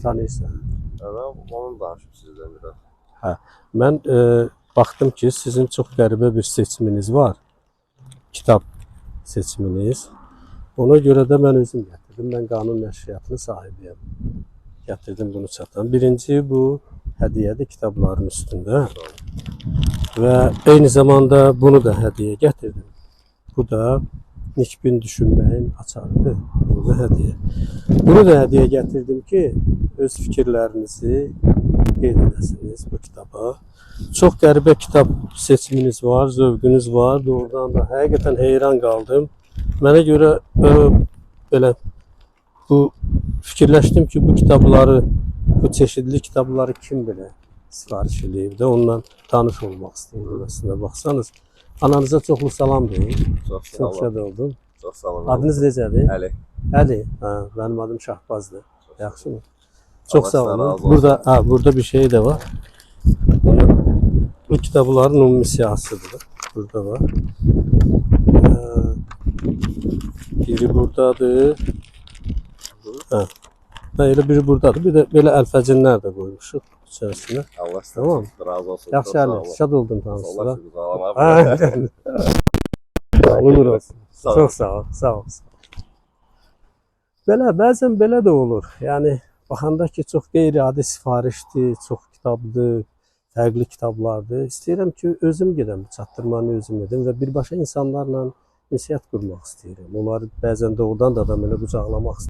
Tanıyırsan. Evet, onu danışım sizden biraz. Hə. Mən baxdım ki, sizin çox qəribə bir seçiminiz var. Kitab seçiminiz. Ona görə də mən özüm gətirdim. Mən qanun nəşriyyatının sahibiyəm. Gətirdim bunu çatan. Birinci bu hədiyyədir kitabların üstündə. Və eyni zamanda bunu da hədiyyə gətirdim. Bu da nikbin düşünməyin açarıdır. Bu da hədiyyə. Bunu da hədiyyə gətirdim ki, öz fikirlərinizi qeyd edəsiniz bu kitaba. Çox qəribə kitab seçiminiz var, zövqünüz var. Doğrudan da həqiqətən heyran qaldım. Mənə görə belə bu fikirləşdim ki, bu kitabları, bu çeşidli kitabları kim belə sifariş edib də ondan tanış olmaq istəyirəm əslində. Baxsanız, ananıza çoxlu salam deyin. Çox sağ Çox olun. şad oldum. Çox sağ olun. Adınız necədir? Əli. Əli. Hə, mənim adım Şahbazdır. Yaxşımı? Çox Allah sağ sizdən olun. razı olsun. Burada bir şey də var. Bu kitabların ümumi siyasıdır. Burada var. Biri buradadır. Hə. Elə biri buradadır. Bir də belə əlfəcinlər də qoymuşuq içərisinə. Allah Tamam. sizdən razı olsun. Yaxşı Çox sağ Əli. olun. Şad oldum Allah tanıştıra. sizi sağlam. Olur olsun. Sağ ol. Çox sağ ol. Sağ ol. Belə bəzən belə də olur. Yəni baxanda ki, çox qeyri-adi sifarişdir, çox kitabdır, fərqli kitablardır. İstəyirəm ki, özüm gedəm, çatdırmanı özüm edim və birbaşa insanlarla ünsiyyət qurmaq istəyirəm. Onları bəzən doğrudan da adam elə qucaqlamaq istəyirəm.